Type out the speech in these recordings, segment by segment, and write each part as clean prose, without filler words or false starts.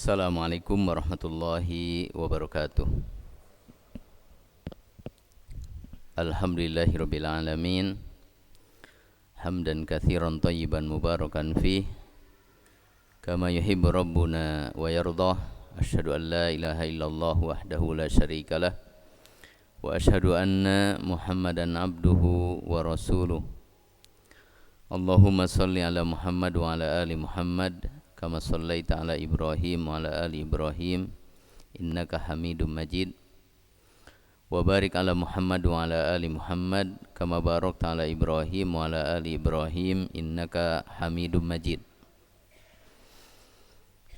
Assalamualaikum warahmatullahi wabarakatuh. Alhamdulillahirabbil alamin. Hamdan katsiran thayyiban mubarakan fih kama yuhibbu rabbuna wa yardah. Asyhadu an la ilaha illallah wahdahu la syarikalah wa asyhadu anna Muhammadan abduhu wa rasuluh. Allahumma salli ala Muhammad wa ala ali Muhammad kama sallaita ala Ibrahim wa ala ali Ibrahim innaka Hamidum Majid. Wa barik ala Muhammad wa ala ali Muhammad kama barakta ala Ibrahim wa ala ali Ibrahim innaka Hamidum Majid.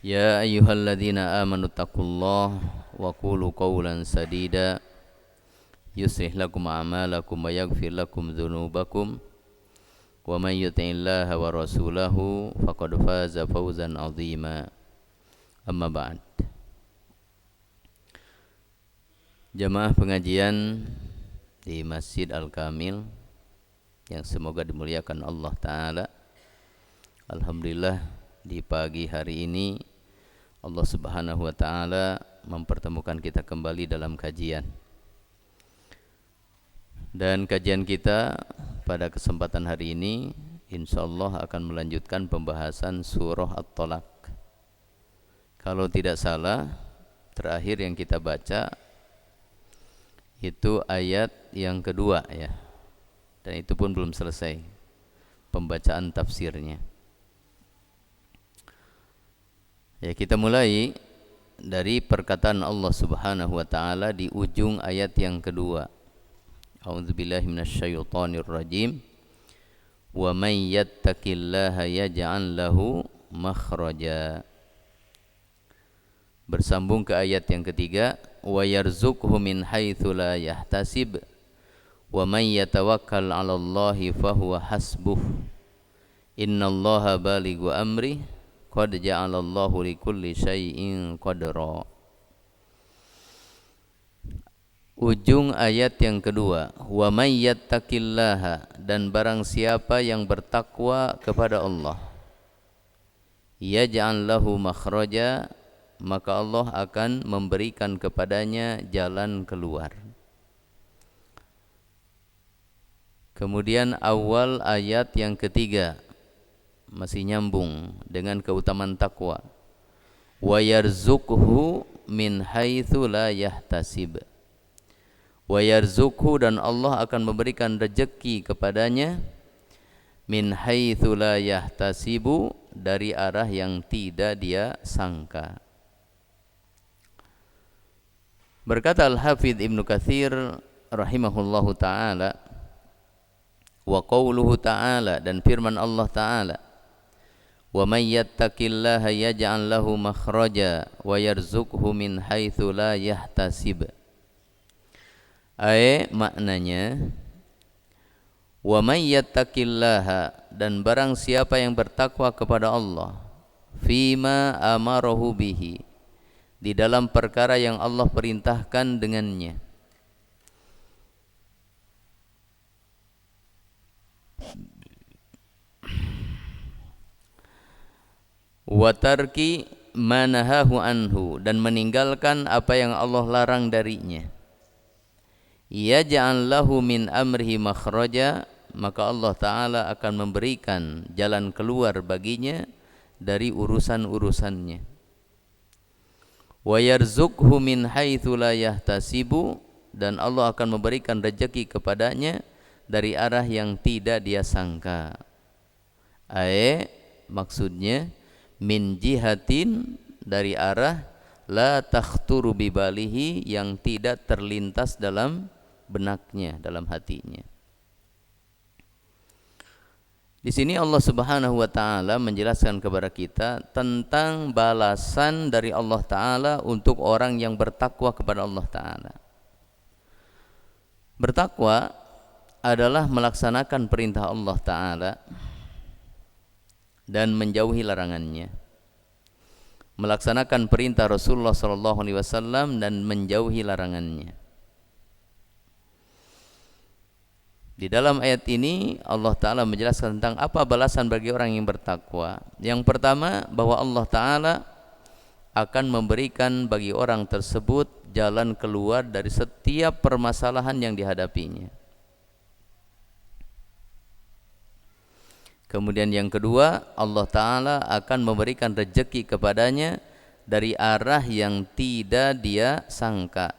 Ya ayyuhalladzina amanu taqullaha wa qulu qawlan sadida yuslih lakum a'malakum wa yaghfir lakum dzunubakum wa man yuti'illaha wa rasulahu faqad faza fawzan 'azima. Amma ba'd. Jamaah pengajian di Masjid Al-Kamil yang semoga dimuliakan Allah Ta'ala. Alhamdulillah di pagi hari ini Allah Subhanahu wa Ta'ala mempertemukan kita kembali dalam kajian. Dan kajian kita pada kesempatan hari ini insyaallah akan melanjutkan pembahasan surah At-Thalaq. Kalau tidak salah, terakhir yang kita baca itu ayat yang kedua ya. Dan itu pun belum selesai pembacaan tafsirnya. Ya, kita mulai dari perkataan Allah Subhanahu wa Ta'ala di ujung ayat yang kedua. A'udzubillahi minasyaitonir rajim. Wa may yattaqillaha yaj'al lahu makhraja. Bersambung ke ayat yang ketiga, wa yarzuqhu min haitsu la yahtasib wa may yatawakkal 'alallahi fahuwa hasbuh. Innallaha balighu amri qad ja'alallahu likulli syai'in qadra. Ujung ayat yang kedua, wa may yattaqillaha, dan barang siapa yang bertakwa kepada Allah, yaj'al lahu makhraja, maka Allah akan memberikan kepadanya jalan keluar. Kemudian awal ayat yang ketiga masih nyambung dengan keutamaan takwa. Wa yarzuqhu min haitsu la yahtasib. Wa yarzuqhu, dan Allah akan memberikan rezeki kepadanya min haitsu la yahtasibu, dari arah yang tidak dia sangka. Berkata Al-Hafidz Ibnu Katsir rahimahullahu ta'ala, wa qauluhu ta'ala, dan firman Allah ta'ala, wa may yattaqillaha yaj'al lahu makhraja wa yarzuqhu min haitsu la yahtasib. Maknanya, wa may yattaqillaha, dan barang siapa yang bertakwa kepada Allah, fima amarahu bihi, di dalam perkara yang Allah perintahkan dengannya, wa tarki ma nahahu anhu, dan meninggalkan apa yang Allah larang darinya, yaj'al lahu min amrihi makhraja, maka Allah Ta'ala akan memberikan jalan keluar baginya dari urusan-urusannya. Wa yarzuqhu min haitsu la yahtasibu, dan Allah akan memberikan rezeki kepadanya dari arah yang tidak dia sangka. Maksudnya min jihatin, dari arah la takhturu bibalihi, yang tidak terlintas dalam benaknya, dalam hatinya. Di sini Allah Subhanahu wa Ta'ala menjelaskan kepada kita tentang balasan dari Allah Ta'ala untuk orang yang bertakwa kepada Allah Ta'ala. Bertakwa adalah melaksanakan perintah Allah Ta'ala dan menjauhi larangannya, melaksanakan perintah Rasulullah SAW dan menjauhi larangannya. Di dalam ayat ini Allah Ta'ala menjelaskan tentang apa balasan bagi orang yang bertakwa. Yang pertama, bahwa Allah Ta'ala akan memberikan bagi orang tersebut jalan keluar dari setiap permasalahan yang dihadapinya. Kemudian yang kedua, Allah Ta'ala akan memberikan rezeki kepadanya dari arah yang tidak dia sangka,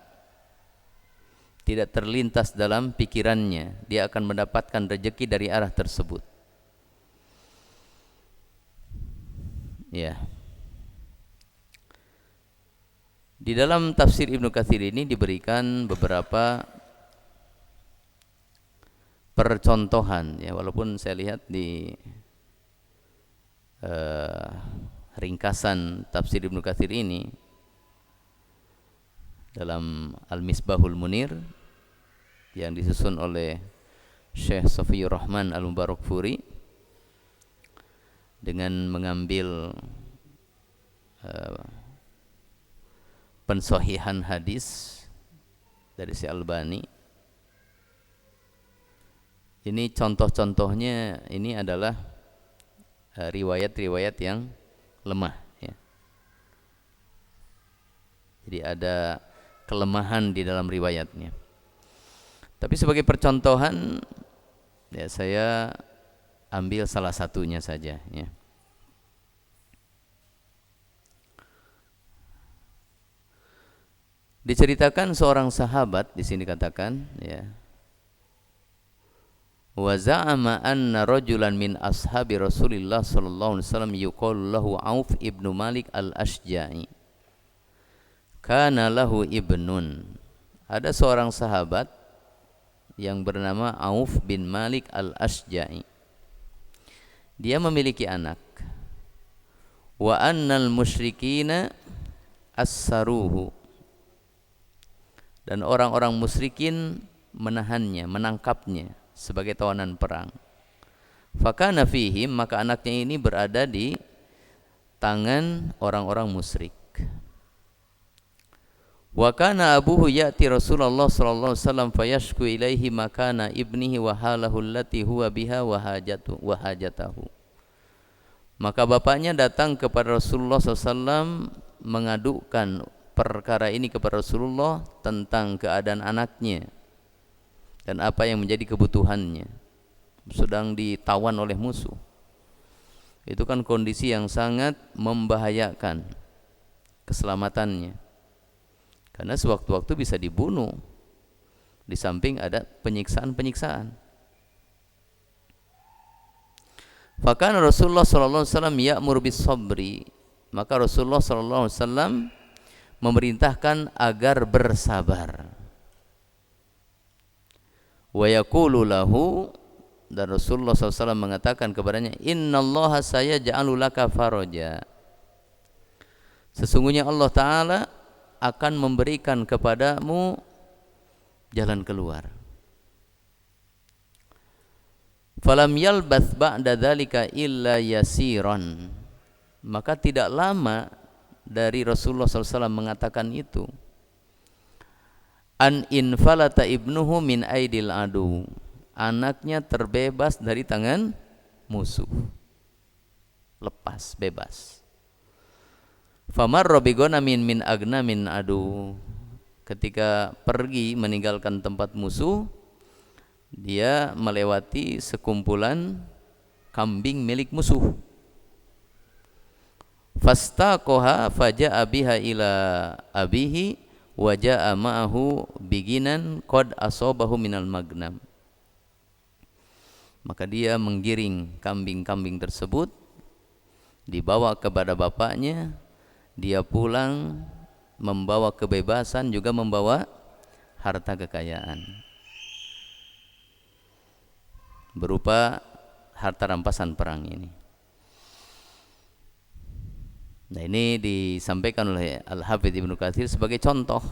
tidak terlintas dalam pikirannya. Dia akan mendapatkan rezeki dari arah tersebut. Ya. Di dalam tafsir Ibnu Katsir ini diberikan beberapa percontohan, ya, walaupun saya lihat di ringkasan tafsir Ibnu Katsir ini dalam Al-Misbahul Munir yang disusun oleh Syekh Safiyur Rahman Al-Mubarakfuri dengan mengambil pensahihan hadis dari Syekh Albani. Ini contoh-contohnya ini adalah riwayat-riwayat yang lemah, ya. Jadi ada kelemahan di dalam riwayatnya. Tapi sebagai percontohan, ya, saya ambil salah satunya saja, ya. Diceritakan seorang sahabat di sini katakan, ya, wa za'ama anna rajulan min ashabi Rasulillah sallallahu alaihi wasallam yuqalu lahu Auf ibnu Malik al-Ashja'i kana lahu ibnun. Ada seorang sahabat yang bernama Auf bin Malik al-Ashja'i. Dia memiliki anak. Wa annal musyrikina assaruhu. Dan orang-orang musyrikin menahannya, menangkapnya sebagai tawanan perang. Fakana fihim, maka anaknya ini berada di tangan orang-orang musyrik. Wa kana abuhu ya'ti Rasulullah sallallahu alaihi wasallam fayashku ilaihi makana ibnihi wa halahu allati huwa biha wa hajatahu. Maka bapaknya datang kepada Rasulullah SAW mengadukan perkara ini kepada Rasulullah tentang keadaan anaknya dan apa yang menjadi kebutuhannya. Sedang ditawan oleh musuh. Itu kan kondisi yang sangat membahayakan keselamatannya. Karena sewaktu-waktu bisa dibunuh. Di samping ada penyiksaan-penyiksaan. Fakana Rasulullah sallallahu alaihi wasallam ya'mur bis-sabri. Maka Rasulullah sallallahu alaihi wasallam memerintahkan agar bersabar. Wa yaqulu lahu, dan Rasulullah SAW mengatakan kepadanya, innallaha sayaj'alu laka faraja. Sesungguhnya Allah Ta'ala akan memberikan kepadamu jalan keluar. Falam yalbath ba'da dzalika illa yasiran. Maka tidak lama dari Rasulullah SAW mengatakan itu, an infalata ibnuhu min aidil adu. Anaknya terbebas dari tangan musuh. Lepas, bebas. Famarra bighanamin min agnamin adu. Ketika pergi meninggalkan tempat musuh, dia melewati sekumpulan kambing milik musuh. Fastaqaha faja'a biha ila abihi wa ja'a ma'ahu biginan qad asabahu minal magnam. Maka dia menggiring kambing-kambing tersebut, dibawa kepada bapaknya. Dia pulang membawa kebebasan, juga membawa harta kekayaan berupa harta rampasan perang ini. Nah, ini disampaikan oleh Al-Hafidz Ibnu Katsir sebagai contoh,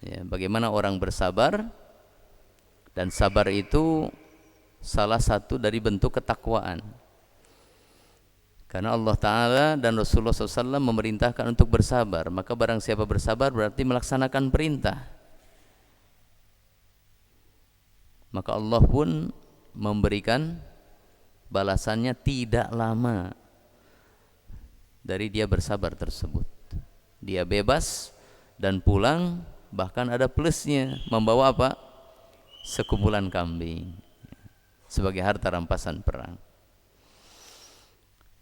ya, bagaimana orang bersabar, dan sabar itu salah satu dari bentuk ketakwaan. Karena Allah Ta'ala dan Rasulullah SAW memerintahkan untuk bersabar, maka barang siapa bersabar berarti melaksanakan perintah. Maka Allah pun memberikan balasannya tidak lama dari dia bersabar tersebut. Dia bebas dan pulang, bahkan ada plusnya, membawa apa? Sekumpulan kambing sebagai harta rampasan perang.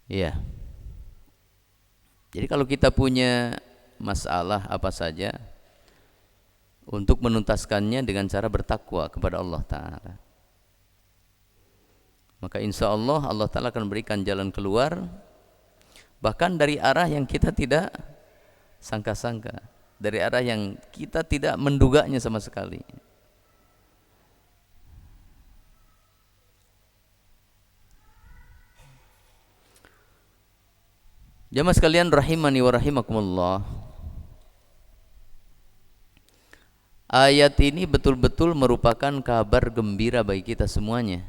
Ya. Jadi kalau kita punya masalah apa saja, untuk menuntaskannya dengan cara bertakwa kepada Allah Ta'ala, maka insya Allah Allah Ta'ala akan berikan jalan keluar, bahkan dari arah yang kita tidak sangka-sangka, dari arah yang kita tidak menduganya sama sekali. Jamaah sekalian rahimani wa rahimakumullah, ayat ini betul-betul merupakan kabar gembira bagi kita semuanya.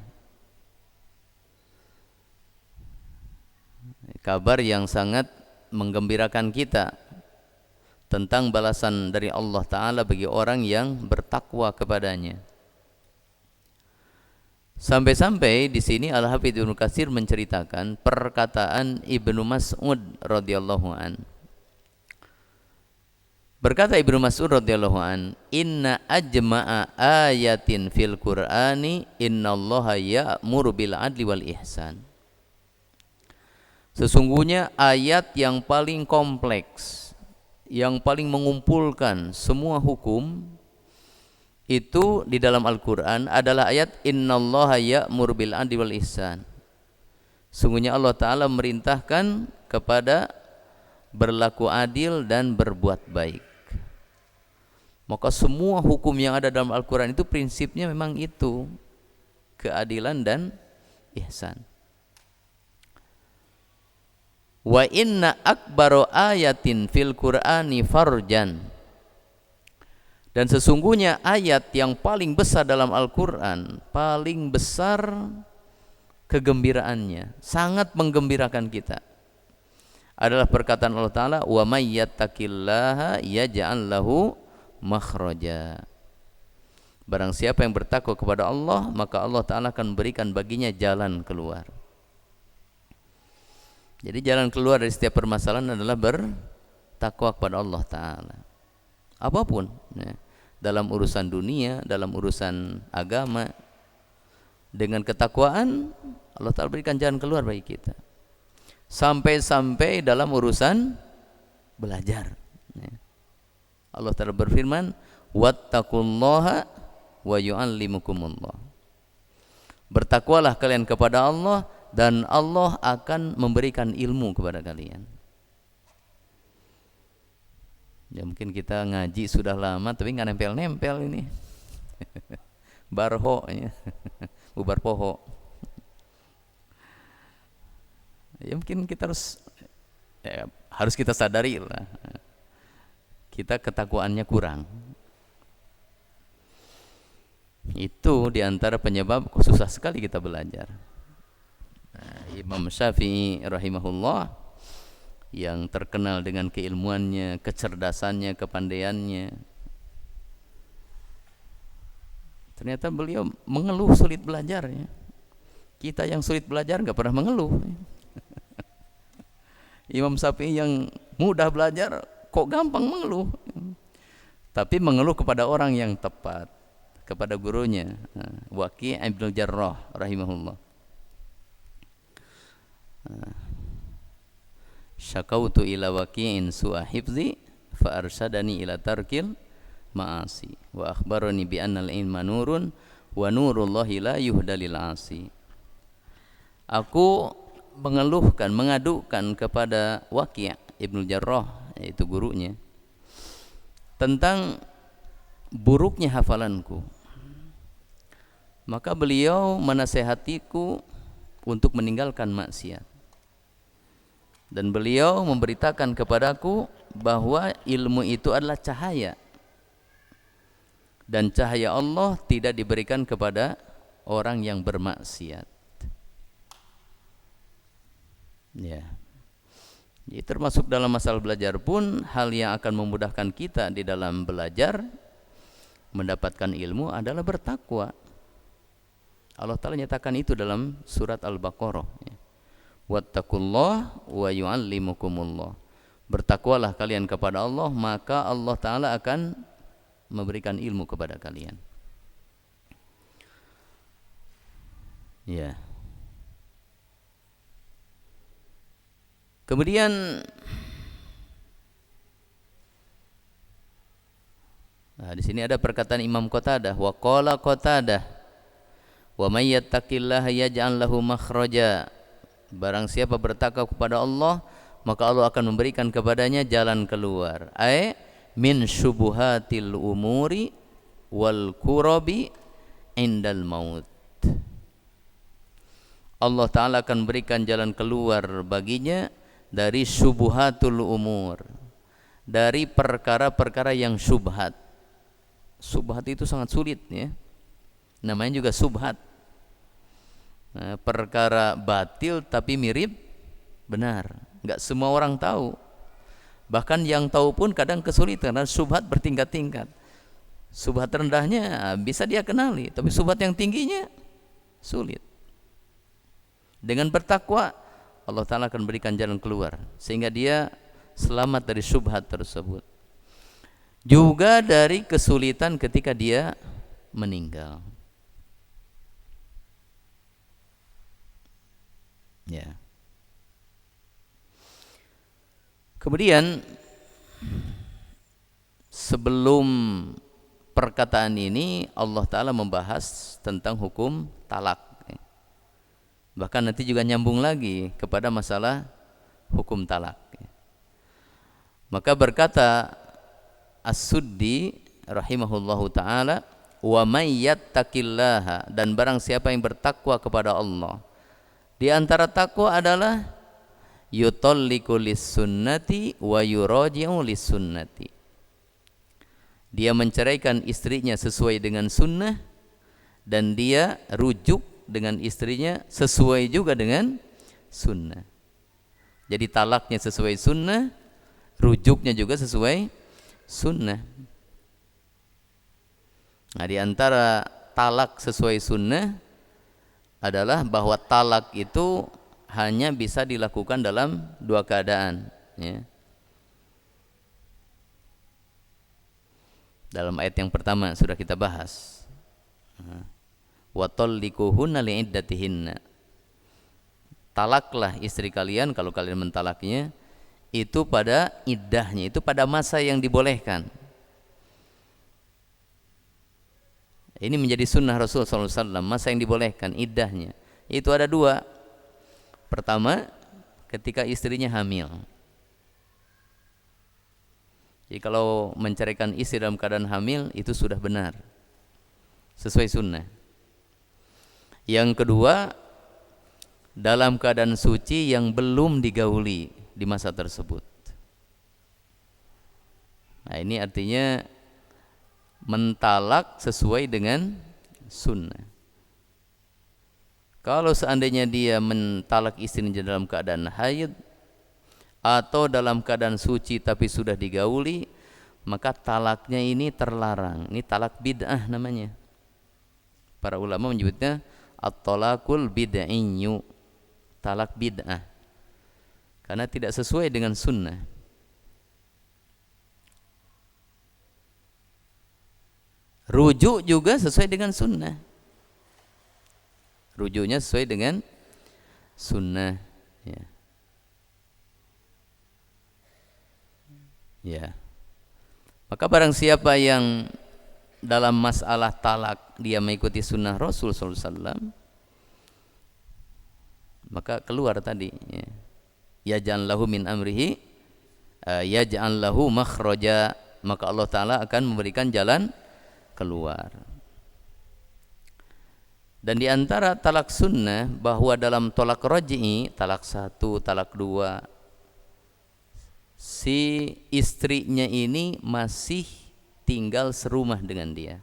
Kabar yang sangat menggembirakan kita tentang balasan dari Allah Ta'ala bagi orang yang bertakwa kepadanya. Sampai-sampai di sini Al-Hafidz Ibnu Katsir menceritakan perkataan Ibnu Mas'ud radhiyallahu an. Berkata Ibnu Mas'ud radhiyallahu an, "Inna ajma'a ayatin fil Qur'ani innallaha ya'muru bil adli wal ihsan." Sesungguhnya ayat yang paling kompleks, yang paling mengumpulkan semua hukum itu di dalam Al-Quran adalah ayat innallaha ya'muru bil adli wal ihsan. Sungguhnya Allah Ta'ala merintahkan kepada berlaku adil dan berbuat baik. Maka semua hukum yang ada dalam Al-Quran itu prinsipnya memang itu, keadilan dan ihsan. Wa inna akbaru ayatin fil Qur'ani farjan. Dan sesungguhnya ayat yang paling besar dalam Al-Quran, paling besar kegembiraannya, sangat menggembirakan kita, adalah perkataan Allah Ta'ala, wa may yattaqillaha yaj'al lahu makhraja. Barang siapa yang bertakwa kepada Allah, maka Allah Ta'ala akan berikan baginya jalan keluar. Jadi jalan keluar dari setiap permasalahan adalah bertakwa kepada Allah Ta'ala. Apapun ya, dalam urusan dunia, dalam urusan agama, dengan ketakwaan Allah Ta'ala berikan jalan keluar bagi kita. Sampai-sampai dalam urusan belajar ya. Allah Ta'ala berfirman, wattaqullaha wa yu'allimukumullah. Bertakwalah kalian kepada Allah dan Allah akan memberikan ilmu kepada kalian. Ya mungkin kita ngaji sudah lama tapi nggak nempel-nempel ini. Barho ya. Bubar poho. Ya mungkin kita harus kita sadari lah. Kita ketakwaannya kurang. Itu diantara penyebab susah sekali kita belajar. Nah, Imam Syafi'i rahimahullah yang terkenal dengan keilmuannya, kecerdasannya, kepandaiannya, ternyata beliau mengeluh sulit belajar ya. Kita yang sulit belajar nggak pernah mengeluh. Imam Syafi'i yang mudah belajar kok gampang mengeluh. Tapi mengeluh kepada orang yang tepat, kepada gurunya, Waqi' Ibnu Jarrah rahimahullah. Syakautu ila Waqi'in su'a hifzi fa arsyadani ila tarkil ma'asi wa akhbarani bi annal ilma nurun wa nurullahi la yuhdalil asi. Aku mengeluhkan, mengadukan kepada Waqi' Ibnu Jarrah, yaitu gurunya, tentang buruknya hafalanku. Maka beliau menasehatiku untuk meninggalkan maksiat. Dan beliau memberitakan kepadaku bahwa ilmu itu adalah cahaya. Dan cahaya Allah tidak diberikan kepada orang yang bermaksiat. Ya. Jadi termasuk dalam masalah belajar pun, hal yang akan memudahkan kita di dalam belajar, mendapatkan ilmu adalah bertakwa. Allah Ta'ala nyatakan itu dalam surat Al-Baqarah ya. Wattaqullah wa yu'allimukumullah. bertakwalah kalian kepada Allah, maka Allah Ta'ala akan memberikan ilmu kepada kalian. Ya. Kemudian di sini ada perkataan Imam Qatadah, wa qala Qatadah, wa may yattaqillaha yaj'al lahu makhraja. Barang siapa bertakwa kepada Allah, maka Allah akan memberikan kepadanya jalan keluar. Ai min syubuhatil umuri wal kurabi indal maut. Allah Ta'ala akan berikan jalan keluar baginya dari syubuhatul umur, dari perkara-perkara yang syubhat. Syubhat itu sangat sulit ya, namanya juga syubhat. Nah, perkara batil tapi mirip benar, enggak semua orang tahu. Bahkan yang tahu pun kadang kesulitan, karena syubhat bertingkat-tingkat. Syubhat rendahnya bisa dia kenali, tapi syubhat yang tingginya sulit. Dengan bertakwa, Allah Ta'ala akan berikan jalan keluar sehingga dia selamat dari syubhat tersebut, juga dari kesulitan ketika dia meninggal. Ya. Kemudian sebelum perkataan ini Allah Ta'ala membahas tentang hukum talak. Bahkan nanti juga nyambung lagi kepada masalah hukum talak. Maka berkata As-Suddi rahimahullahu ta'ala, wa may yattaqillaha, dan barang siapa yang bertakwa kepada Allah. Di antara takwa adalah yutalliqu lis-sunnati wa yuraji'u lis-sunnati. Dia menceraikan istrinya sesuai dengan sunnah, dan dia rujuk dengan istrinya sesuai juga dengan sunnah. Jadi talaknya sesuai sunnah, rujuknya juga sesuai sunnah. Nah, di antara talak sesuai sunnah adalah bahwa talak itu hanya bisa dilakukan dalam dua keadaan ya. Dalam ayat yang pertama sudah kita bahas, wa talliquhunna li'iddatihinna. Talaklah istri kalian kalau kalian mentalaknya itu pada iddahnya, itu pada masa yang dibolehkan. Ini menjadi sunnah Rasul SAW, masa yang dibolehkan, iddahnya. Itu ada dua. Pertama, ketika istrinya hamil. Jadi kalau menceraikan istri dalam keadaan hamil itu sudah benar, sesuai sunnah. Yang kedua, dalam keadaan suci yang belum digauli di masa tersebut. Nah, ini artinya mentalak sesuai dengan sunnah. Kalau seandainya dia mentalak istrinya dalam keadaan haid atau dalam keadaan suci tapi sudah digauli, maka talaknya ini terlarang. Ini talak bid'ah namanya. Para ulama menyebutnya at-talaqul bid'iyyu, talak bid'ah, karena tidak sesuai dengan sunnah. Rujuk juga sesuai dengan sunnah, rujuknya sesuai dengan sunnah ya. Ya. Maka barang siapa yang dalam masalah talak dia mengikuti sunnah Rasul SAW, maka keluar tadi ya. Yaj'al lahu min amrihi yaj'al lahu makhraja, maka Allah Ta'ala akan memberikan jalan keluar. Dan di antara talak sunnah bahwa dalam talak raj'i, talak 1, talak 2, si istrinya ini masih tinggal serumah dengan dia.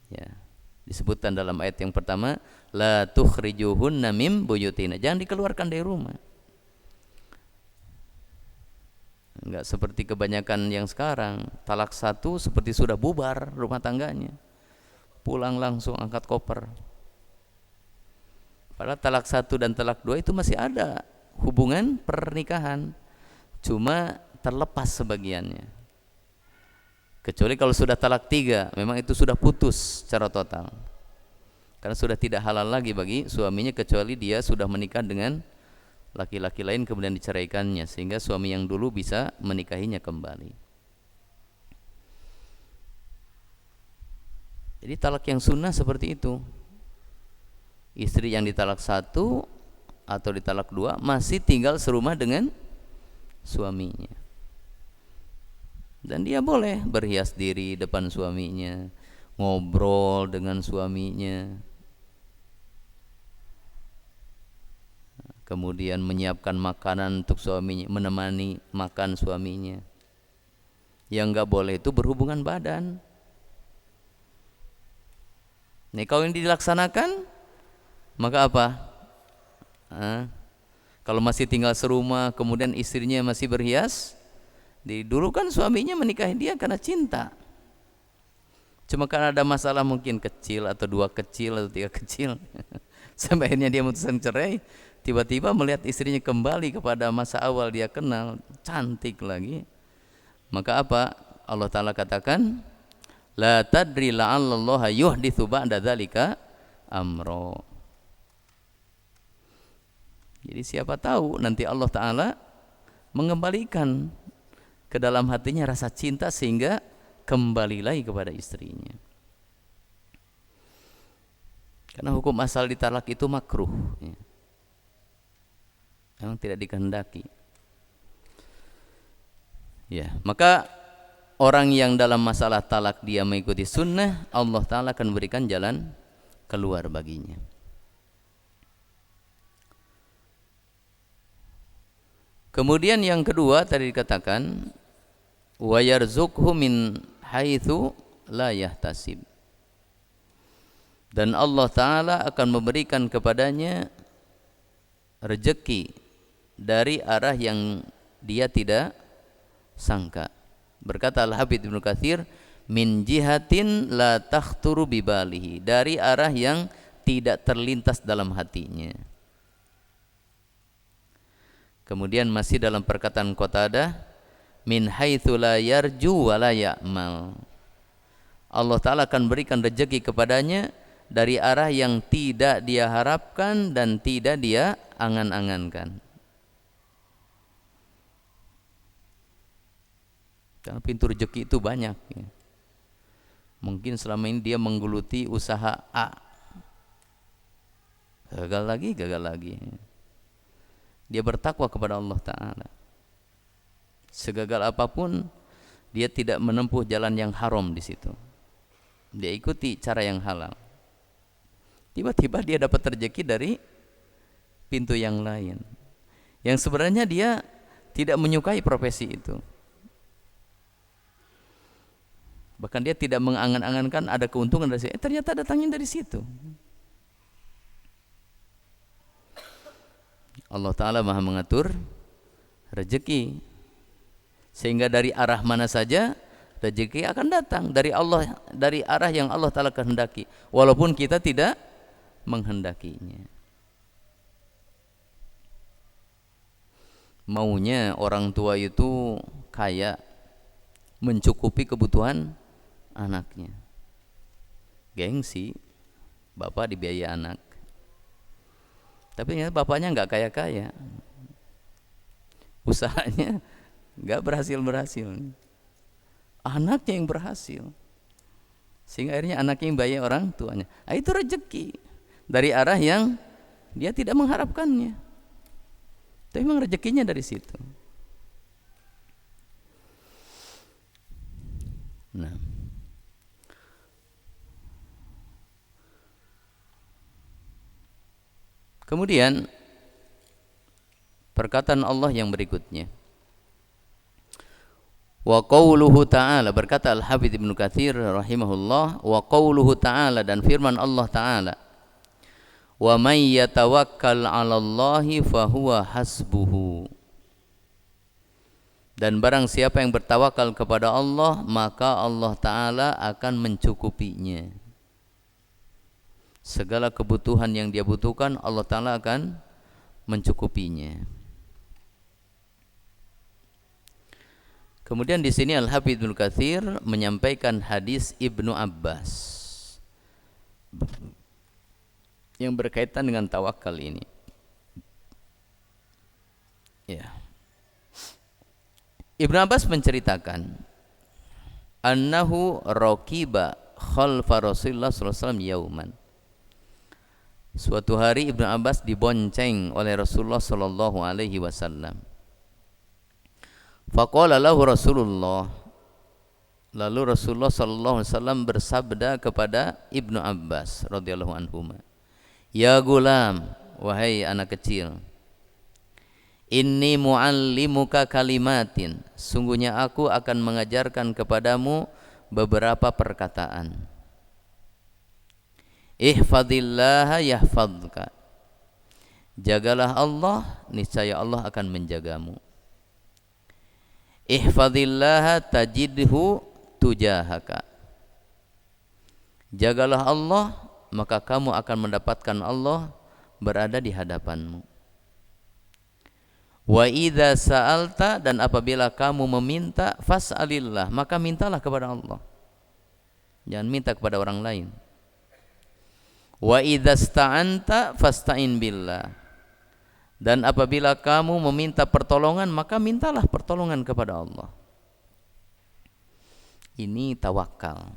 Ya, disebutkan dalam ayat yang pertama, la tukhrijuhunna mim buyutina, jangan dikeluarkan dari rumah. Enggak seperti kebanyakan yang sekarang, talak 1 seperti sudah bubar rumah tangganya, pulang langsung angkat koper. Padahal talak 1 dan talak 2 itu masih ada hubungan pernikahan, cuma terlepas sebagiannya. Kecuali kalau sudah talak 3, memang itu sudah putus secara total, karena sudah tidak halal lagi bagi suaminya kecuali dia sudah menikah dengan laki-laki lain kemudian diceraikannya, sehingga suami yang dulu bisa menikahinya kembali. Jadi talak yang sunnah seperti itu. Istri yang ditalak 1 atau ditalak 2 masih tinggal serumah dengan suaminya, dan dia boleh berhias diri depan suaminya, ngobrol dengan suaminya, kemudian menyiapkan makanan untuk suaminya, menemani makan suaminya. Yang enggak boleh itu berhubungan badan. Nih kalau ini dilaksanakan, maka apa? Kalau masih tinggal serumah, kemudian istrinya masih berhias, dulu kan suaminya menikahi dia karena cinta. Cuma karena ada masalah mungkin kecil atau 2 kecil atau 3 kecil, sampai akhirnya dia memutuskan cerai. Tiba-tiba melihat istrinya kembali kepada masa awal dia kenal, cantik lagi. Maka apa? Allah Ta'ala katakan, la tadri la'allallaha yuhditsu ba'da dzalika amro. Jadi siapa tahu nanti Allah Ta'ala mengembalikan ke dalam hatinya rasa cinta sehingga kembali lagi kepada istrinya. Karena hukum asal ditalak itu makruh, memang tidak dikehendaki. Ya, maka orang yang dalam masalah talak dia mengikuti sunnah, Allah Ta'ala akan berikan jalan keluar baginya. Kemudian yang kedua tadi dikatakan, wa yarzuqhu min haitsu la yahtasib. Dan Allah Ta'ala akan memberikan kepadanya rezeki dari arah yang dia tidak sangka. Berkata Al-Hafidz Ibnu Katsir, min jihatin la takhturu bibalihi, dari arah yang tidak terlintas dalam hatinya. Kemudian masih dalam perkataan Qatadah, min haitsu la yarju wa la ya'mal. Allah Ta'ala akan berikan rezeki kepadanya dari arah yang tidak dia harapkan dan tidak dia angan-angankan. Karena pintu rezeki itu banyak, ya. Mungkin selama ini dia menggeluti usaha A, gagal lagi. Dia bertakwa kepada Allah Ta'ala. Segagal apapun, dia tidak menempuh jalan yang haram di situ. Dia ikuti cara yang halal. Tiba-tiba dia dapat rezeki dari pintu yang lain, yang sebenarnya dia tidak menyukai profesi itu. Bahkan dia tidak mengangan-angankan ada keuntungan dari situ. Ternyata datangnya dari situ. Allah Ta'ala Maha mengatur rezeki, sehingga dari arah mana saja rezeki akan datang dari Allah, dari arah yang Allah Ta'ala kehendaki, walaupun kita tidak menghendakinya. Maunya orang tua itu kaya, mencukupi kebutuhan anaknya, gengsi, bapak dibiayai anak. Tapi ternyata bapaknya nggak kaya-kaya, usahanya nggak berhasil, anaknya yang berhasil, sehingga akhirnya anaknya yang bayar orang tuanya. Nah, itu rezeki dari arah yang dia tidak mengharapkannya, tapi memang rezekinya dari situ. Nah, kemudian perkataan Allah yang berikutnya, wa qauluhu ta'ala, berkata Al-Hafidz Ibnu Katsir rahimahullah, wa qauluhu ta'ala, dan firman Allah Ta'ala, wa may yatawakkal 'alallahi fahuwa hasbuhu, dan barang siapa yang bertawakal kepada Allah, maka Allah Ta'ala akan mencukupinya. Segala kebutuhan yang dia butuhkan, Allah Ta'ala akan mencukupinya. Kemudian di sini Al-Hafidz Ibnu Katsir menyampaikan hadis Ibnu Abbas yang berkaitan dengan tawakal ini. Ya. Ibnu Abbas menceritakan annahu raqiba khalfa Rasulullah sallallahu alaihi wasallam yauman. Suatu hari Ibnu Abbas dibonceng oleh Rasulullah sallallahu alaihi wasallam. Faqala lahu Rasulullah, lalu Rasulullah sallallahu alaihi wasallam bersabda kepada Ibnu Abbas radhiyallahu anhu, "Ya gulam, wahai anak kecil, inni muallimuka kalimatin, sungguhnya aku akan mengajarkan kepadamu beberapa perkataan. Ihfadillaha yahfadka, jagalah Allah, niscaya Allah akan menjagamu. Ihfadillaha tajidhu tujahaka, jagalah Allah, maka kamu akan mendapatkan Allah berada di hadapanmu. Wa idza sa'alta, dan apabila kamu meminta, fas'alillah, maka mintalah kepada Allah, jangan minta kepada orang lain. Wa idza sta'anta fasta'in billah, dan apabila kamu meminta pertolongan, maka mintalah pertolongan kepada Allah." Ini tawakal.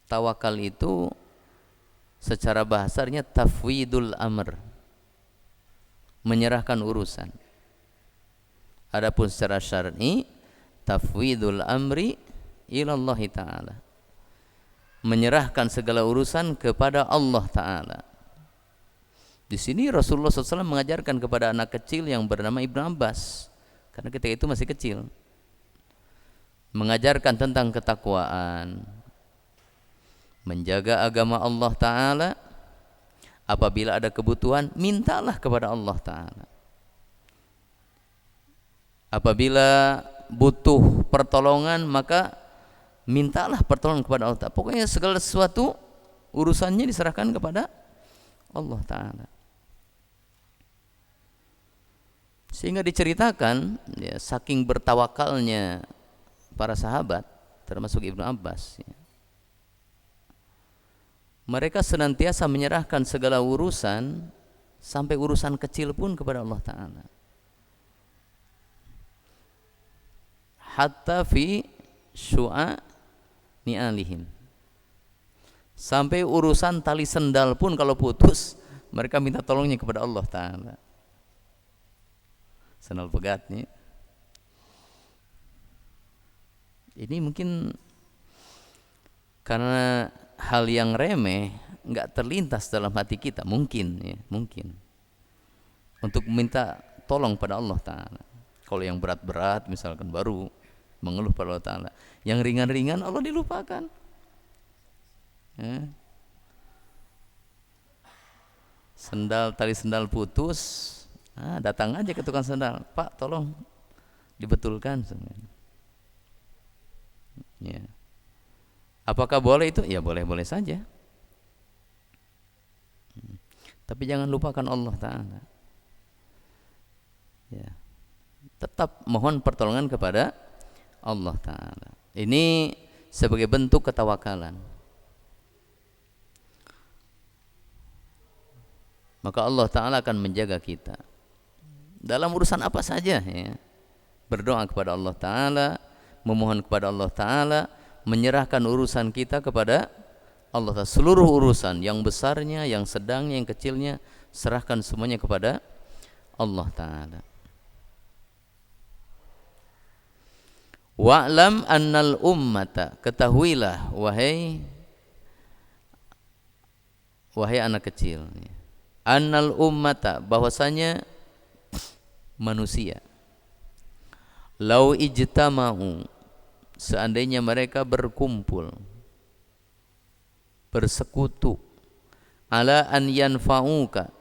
Tawakal itu secara bahasanya tafwidul amr, menyerahkan urusan. Adapun secara syar'i tafwidul amri ilallah ta'ala, menyerahkan segala urusan kepada Allah ta'ala. Di sini Rasulullah SAW mengajarkan kepada anak kecil yang bernama Ibnu Abbas, karena ketika itu masih kecil, mengajarkan tentang ketakwaan, menjaga agama Allah Ta'ala. Apabila ada kebutuhan, mintalah kepada Allah Ta'ala. Apabila butuh pertolongan, maka mintalah pertolongan kepada Allah Ta'ala. Pokoknya segala sesuatu urusannya diserahkan kepada Allah Ta'ala. Sehingga diceritakan, ya, saking bertawakalnya para sahabat, termasuk Ibnu Abbas, ya, mereka senantiasa menyerahkan segala urusan, sampai urusan kecil pun, kepada Allah Ta'ala. Hatta fi syu'a ni'alihim, sampai urusan tali sendal pun kalau putus, mereka minta tolongnya kepada Allah Ta'ala. Sendal pegatnya. Ini mungkin karena hal yang remeh, enggak terlintas dalam hati kita, mungkin, ya, mungkin, untuk meminta tolong pada Allah Ta'ala. Kalau yang berat-berat misalkan baru mengeluh pada Allah Ta'ala. Yang ringan-ringan Allah dilupakan, ya. Tali sendal putus, datang aja ke tukang sendal, "Pak, tolong dibetulkan." Ya. Apakah boleh itu? Ya boleh-boleh saja. Tapi jangan lupakan Allah Ta'ala. Ya. Tetap mohon pertolongan kepada Allah Ta'ala. Ini sebagai bentuk ketawakalan. Maka Allah Ta'ala akan menjaga kita dalam urusan apa saja, ya. Berdoa kepada Allah Ta'ala, memohon kepada Allah Ta'ala, menyerahkan urusan kita kepada Allah Ta'ala. Seluruh urusan, yang besarnya, yang sedangnya, yang kecilnya, serahkan semuanya kepada Allah Ta'ala. Wa'lam annal ummata, ketahuilah wahai anak kecil, annal ummata, bahwasanya manusia, lau ijtama'u, seandainya mereka berkumpul, bersekutu, ala an yanfa'uka,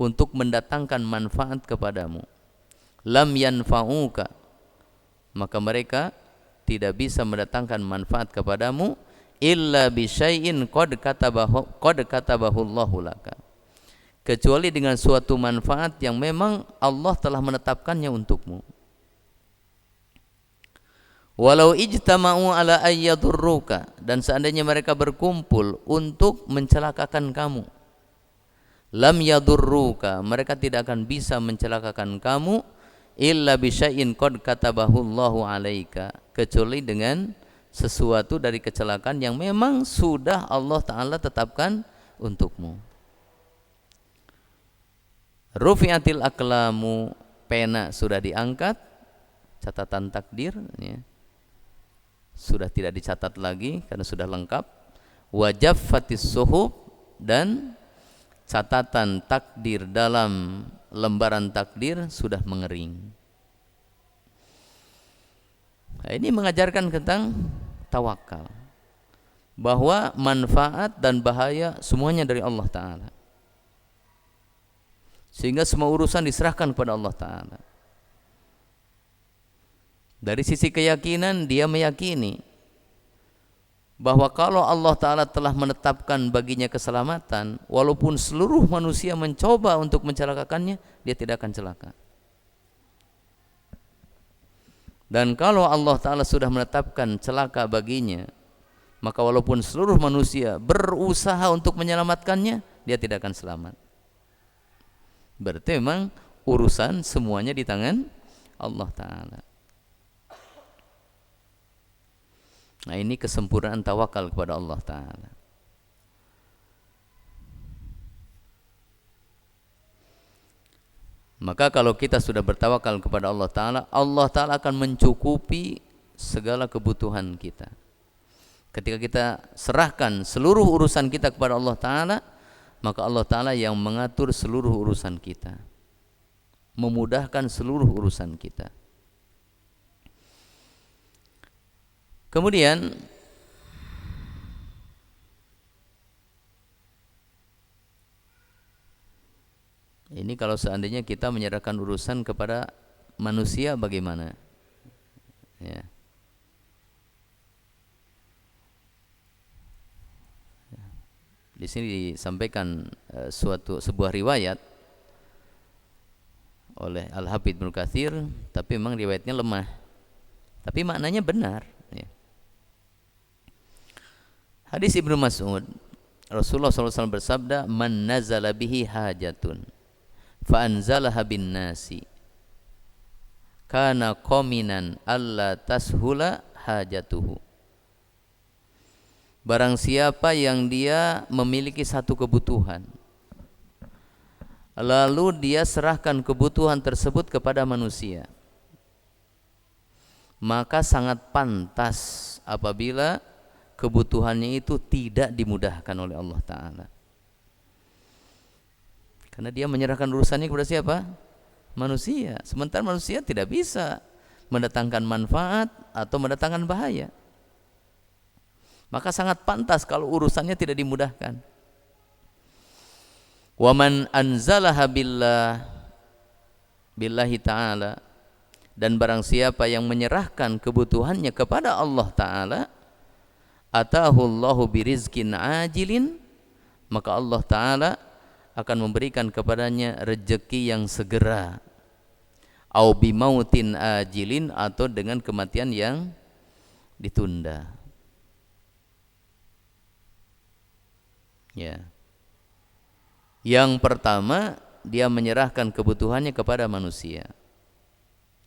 untuk mendatangkan manfaat kepadamu, lam yanfa'uka, maka mereka tidak bisa mendatangkan manfaat kepadamu, illa bisyai'in qad katabahu Allahu laka, kecuali dengan suatu manfaat yang memang Allah telah menetapkannya untukmu. Walau ijtama'u ala ayyadurruka, dan seandainya mereka berkumpul untuk mencelakakan kamu, lam yadurruka, mereka tidak akan bisa mencelakakan kamu, illa bisyai'in qad katabahu Allahu 'alaika, kecuali dengan sesuatu dari kecelakaan yang memang sudah Allah Ta'ala tetapkan untukmu. Rufi'atil aqlamu, pena sudah diangkat, catatan takdir ya, sudah tidak dicatat lagi karena sudah lengkap. Wajaffatis suhub, dan catatan takdir dalam lembaran takdir sudah mengering. Nah, ini mengajarkan tentang tawakal, bahwa manfaat dan bahaya semuanya dari Allah Ta'ala, sehingga semua urusan diserahkan kepada Allah Ta'ala. Dari sisi keyakinan, dia meyakini bahwa kalau Allah Ta'ala telah menetapkan baginya keselamatan, walaupun seluruh manusia mencoba untuk mencelakakannya, dia tidak akan celaka. Dan kalau Allah Ta'ala sudah menetapkan celaka baginya, maka walaupun seluruh manusia berusaha untuk menyelamatkannya, dia tidak akan selamat. Berarti memang urusan semuanya di tangan Allah Ta'ala. Nah, ini kesempurnaan tawakal kepada Allah Ta'ala. Maka kalau kita sudah bertawakal kepada Allah Ta'ala, Allah Ta'ala akan mencukupi segala kebutuhan kita. Ketika kita serahkan seluruh urusan kita kepada Allah Ta'ala, maka Allah Ta'ala yang mengatur seluruh urusan kita, memudahkan seluruh urusan kita. Kemudian ini kalau seandainya kita menyerahkan urusan kepada manusia, bagaimana? Ya. Di sini disampaikan sebuah riwayat oleh Al-Hafidz Ibnu Katsir, tapi memang riwayatnya lemah, tapi maknanya benar. Ya. Hadis Ibnu Mas'ud, Rasulullah SAW bersabda, "Man nazala bihi hajatun fa anzalaha bin nasi kana qaminan alla tashula hajatuhu." Barang siapa yang dia memiliki satu kebutuhan, lalu dia serahkan kebutuhan tersebut kepada manusia, maka sangat pantas apabila kebutuhannya itu tidak dimudahkan oleh Allah Ta'ala. Karena dia menyerahkan urusannya kepada siapa? Manusia. Sementara manusia tidak bisa mendatangkan manfaat atau mendatangkan bahaya. Maka sangat pantas kalau urusannya tidak dimudahkan. Wa man anzalaha billahi ta'ala, dan barang siapa yang menyerahkan kebutuhannya kepada Allah Ta'ala, atahu Allahu birizkin ajilin, maka Allah Ta'ala akan memberikan kepadanya rezeki yang segera, au bimautin ajilin, atau dengan kematian yang ditunda. Ya. Yang pertama, dia menyerahkan kebutuhannya kepada manusia.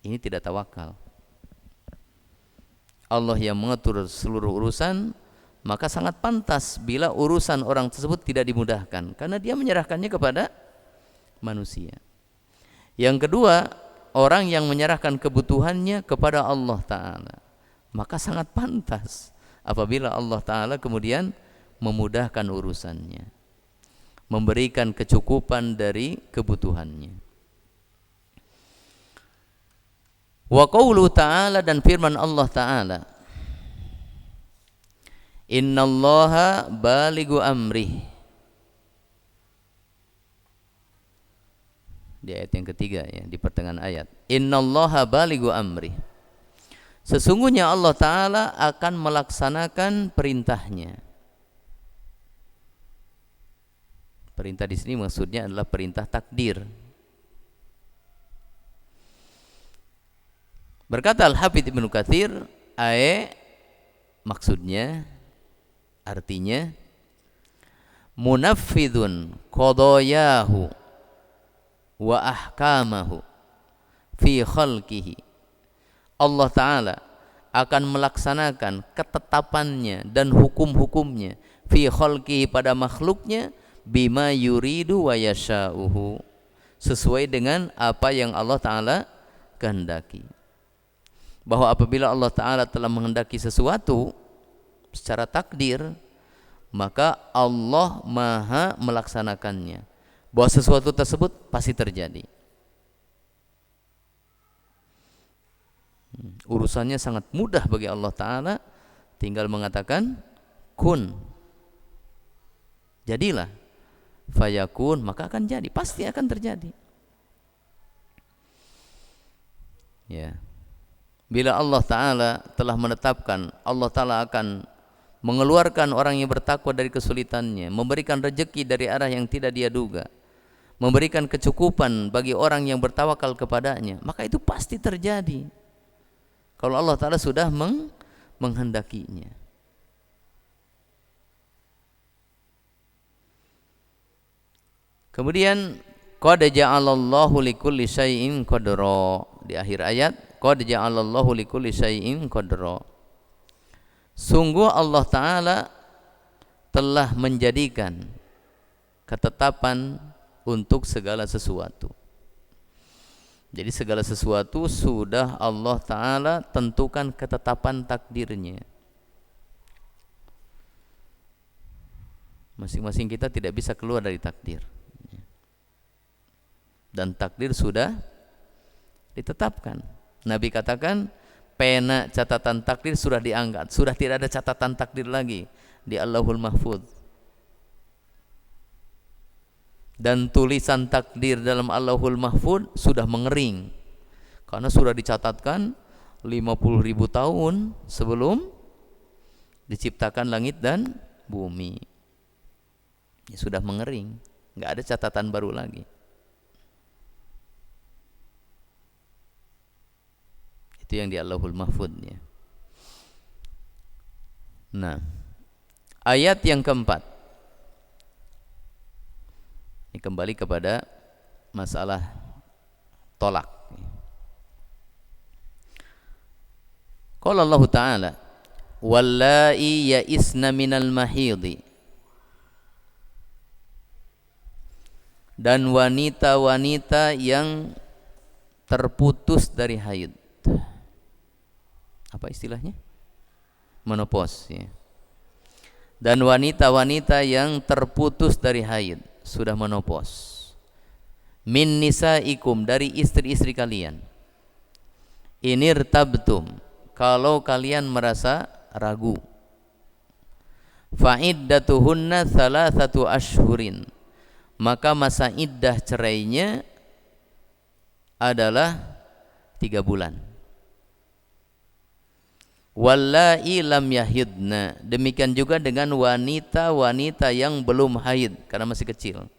Ini tidak tawakal. Allah yang mengatur seluruh urusan, maka sangat pantas bila urusan orang tersebut tidak dimudahkan, karena dia menyerahkannya kepada manusia. Yang kedua, orang yang menyerahkan kebutuhannya kepada Allah Ta'ala, maka sangat pantas apabila Allah Ta'ala kemudian memudahkan urusannya, memberikan kecukupan dari kebutuhannya. Wa qaulu ta'ala, dan firman Allah Ta'ala, innallaha balighu amrih. Di ayat yang ketiga ya, di pertengahan ayat, innallaha balighu amrih. Sesungguhnya Allah Ta'ala akan melaksanakan perintahnya. Perintah di sini maksudnya adalah perintah takdir. Berkata Al-Hafidz Ibnu Katsir, maksudnya artinya munaffidun qadayahu wa ahkamahu fi khalqihi. Allah Ta'ala akan melaksanakan ketetapannya dan hukum-hukumnya fi khalqihi pada makhluknya bima yuridu wa yasha'uhu, sesuai dengan apa yang Allah Ta'ala kehendaki. Bahwa apabila Allah Ta'ala telah menghendaki sesuatu secara takdir, maka Allah maha melaksanakannya, bahwa sesuatu tersebut pasti terjadi. Urusannya sangat mudah bagi Allah Ta'ala, tinggal mengatakan kun, jadilah, fayakun, maka akan jadi, pasti akan terjadi. Ya. Bila Allah Ta'ala telah menetapkan, Allah Ta'ala akan mengeluarkan orang yang bertakwa dari kesulitannya, memberikan rezeki dari arah yang tidak dia duga, memberikan kecukupan bagi orang yang bertawakal kepadanya, maka itu pasti terjadi kalau Allah Ta'ala sudah menghendakinya. Kemudian qad ja'alallahu likulli syai'in qadra, di akhir ayat qad ja'alallahu likulli syai'in qadra, sungguh Allah Ta'ala telah menjadikan ketetapan untuk segala sesuatu. Jadi segala sesuatu sudah Allah Ta'ala tentukan ketetapan takdirnya. Masing-masing kita tidak bisa keluar dari takdir, dan takdir sudah ditetapkan. Nabi katakan pena catatan takdir sudah diangkat, sudah tidak ada catatan takdir lagi di Allahul Mahfudz. Dan tulisan takdir dalam Allahul Mahfudz sudah mengering, karena sudah dicatatkan 50.000 tahun sebelum diciptakan langit dan bumi. Ya, sudah mengering, nggak ada catatan baru lagi. Itu yang di Allahul Mahfudz ya. Nah, ayat yang keempat ini kembali kepada masalah tolak. Qala Allah Ta'ala wallai ya'isna minal mahidhi, dan wanita-wanita yang terputus dari haid. Apa istilahnya? Menopause ya. Dan wanita-wanita yang terputus dari haid, sudah menopause, min nisaikum, dari istri-istri kalian, inirtabtum, kalau kalian merasa ragu, fa'iddatuhunna thalathatu ashhurin, maka masa iddah cerainya adalah 3 bulan. Wallai lam yahidna, demikian juga dengan wanita-wanita yang belum haid karena masih kecil.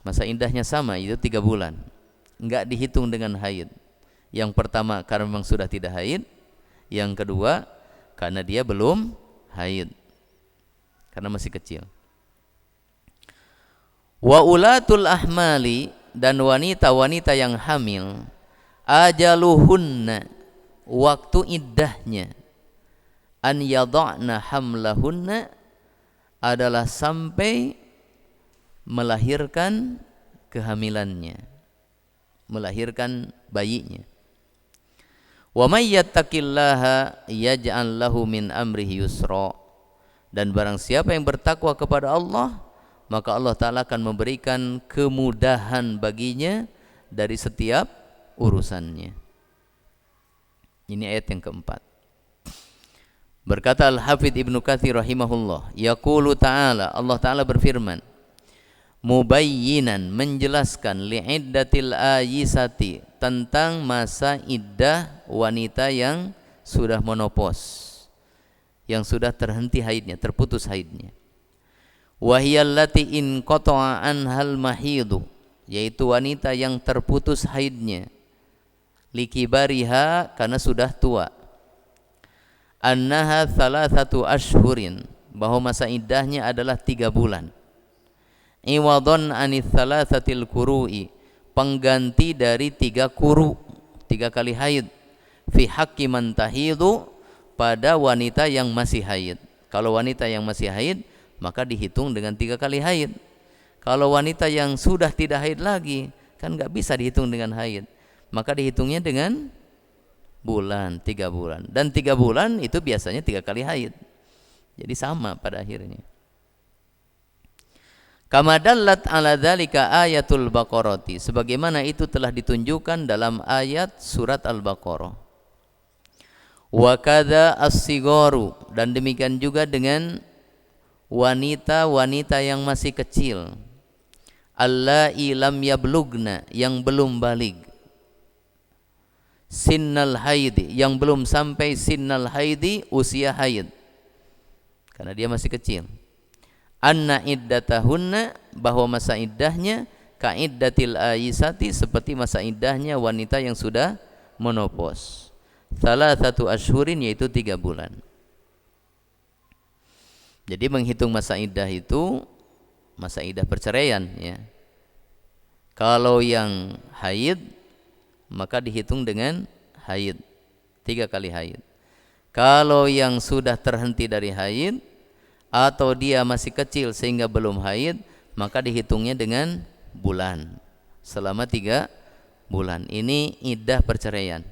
Masa iddahnya sama, itu 3 bulan, enggak dihitung dengan haid. Yang pertama karena memang sudah tidak haid, yang kedua karena dia belum haid karena masih kecil. Wa ulatul ahmali, dan wanita-wanita yang hamil, ajaluhunna, waktu iddahnya, an yada'na hamlahunna, adalah sampai melahirkan kehamilannya, melahirkan bayinya. Wa may yattaqillaha yaj'al lahu min amrihi yusra, dan barang siapa yang bertakwa kepada Allah, maka Allah Ta'ala akan memberikan kemudahan baginya dari setiap urusannya. Ini ayat yang keempat. Berkata Al-Hafidz Ibnu Katsir rahimahullah, yaqulu ta'ala, Allah Ta'ala berfirman, mubayyinan, menjelaskan, li'iddatil ayisati, tentang masa iddah wanita yang sudah menopause, yang sudah terhenti haidnya, terputus haidnya. Wahiyallati in qata'a anhal mahidu, yaitu wanita yang terputus haidnya likibariha karena sudah tua, annaha thalathatu ashhurin bahwa masa iddahnya adalah 3 bulan, iwadon anith thalathatil kuru'i pengganti dari 3 kuru, 3 kali haid, fi haqqi man tahidu pada wanita yang masih haid. Kalau wanita yang masih haid maka dihitung dengan 3 kali haid. Kalau wanita yang sudah tidak haid lagi kan nggak bisa dihitung dengan haid, maka dihitungnya dengan bulan, 3 bulan. Dan 3 bulan itu biasanya 3 kali haid. Jadi sama pada akhirnya. Kama dallat ala dzalika ayatul Baqarati, sebagaimana itu telah ditunjukkan dalam ayat surat Al-Baqarah. Wa kadza as-sigaru, dan demikian juga dengan wanita-wanita yang masih kecil, allai lam yablugna, yang belum balig, sinnal haidi, yang belum sampai sinnal haidi, usia haid, karena dia masih kecil. Anna iddatahunna, bahwa masa iddahnya ka iddatil aisati, seperti masa iddahnya wanita yang sudah menopause. Thalathatu ashhurin, yaitu 3 bulan. Jadi menghitung masa iddah itu masa iddah perceraian ya. Kalau yang haid maka dihitung dengan haid, 3 kali haid. Kalau yang sudah terhenti dari haid atau dia masih kecil sehingga belum haid, maka dihitungnya dengan bulan, selama 3 bulan. Ini iddah perceraian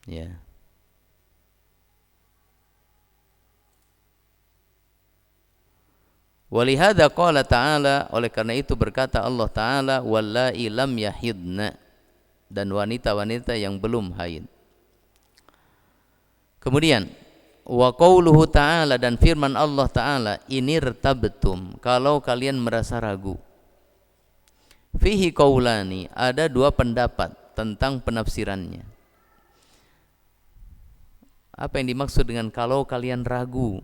ya. Walihada qala ta'ala, oleh karena itu berkata Allah Ta'ala, wallai lam yahidna, dan wanita-wanita yang belum haid. Kemudian wa qauluhu ta'ala, dan firman Allah Ta'ala, inirtabtum, kalau kalian merasa ragu. Fihi qaulani, ada 2 pendapat tentang penafsirannya. Apa yang dimaksud dengan kalau kalian ragu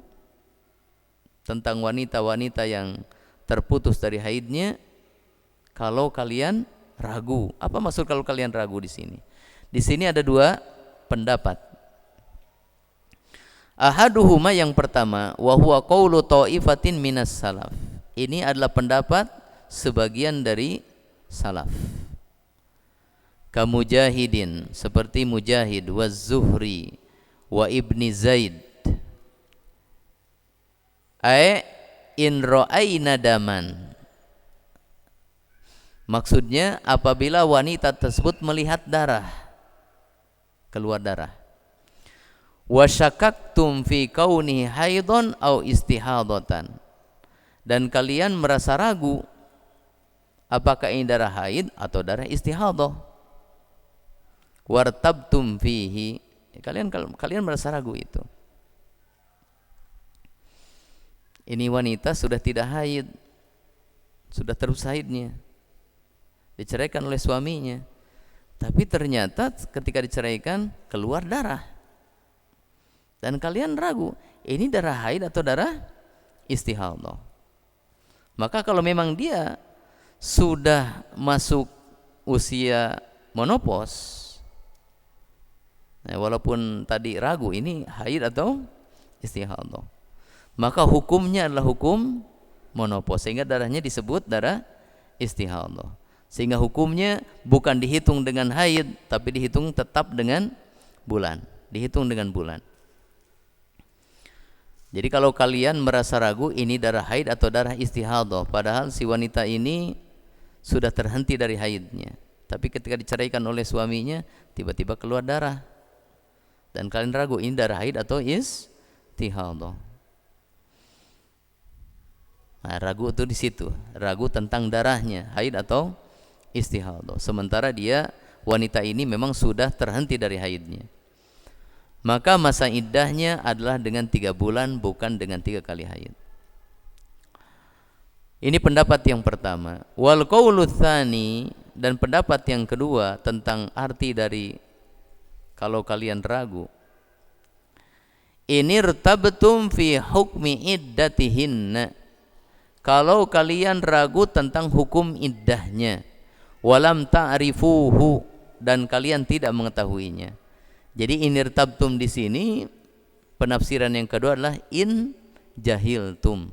tentang wanita-wanita yang terputus dari haidnya? Kalau kalian ragu, apa maksud kalau kalian ragu di sini? Di sini ada 2 pendapat. Ahaduhuma, yang pertama, wa huwa qaulu ta'ifatin minas salaf. Ini adalah pendapat sebagian dari salaf. Ka Mujahidin, seperti Mujahid, wa Zuhri, wa Ibni Zaid. In ra'ayna daman, maksudnya apabila wanita tersebut melihat darah, keluar darah. Wa syakaktum fi kauni haidon au istihadatan, dan kalian merasa ragu apakah ini darah haid atau darah istihadah. Wartabtum fihi, kalian merasa ragu itu. Ini wanita sudah tidak haid, sudah terus haidnya, diceraikan oleh suaminya, tapi ternyata ketika diceraikan keluar darah, dan kalian ragu ini darah haid atau darah istihadah. Maka kalau memang dia sudah masuk usia menopause, walaupun tadi ragu ini haid atau istihadah, maka hukumnya adalah hukum menopause, sehingga darahnya disebut darah istihadah. Sehingga hukumnya bukan dihitung dengan haid, tapi dihitung tetap dengan bulan, dihitung dengan bulan. Jadi kalau kalian merasa ragu ini darah haid atau darah istihadah, padahal si wanita ini sudah terhenti dari haidnya, tapi ketika diceraikan oleh suaminya tiba-tiba keluar darah, dan kalian ragu ini darah haid atau istihadah. Nah, ragu itu di situ, ragu tentang darahnya haid atau istihadah. Sementara dia, wanita ini memang sudah terhenti dari haidnya, maka masa iddahnya adalah dengan 3 bulan, bukan dengan 3 kali haid. Ini pendapat yang pertama. Wal qaulu tsani, dan pendapat yang kedua tentang arti dari kalau kalian ragu. Inirtabtum fi hukmi iddatihinna, kalau kalian ragu tentang hukum iddahnya. walam ta'rifuhu, dan kalian tidak mengetahuinya. Jadi inirtabtum di sini penafsiran yang kedua adalah in jahiltum,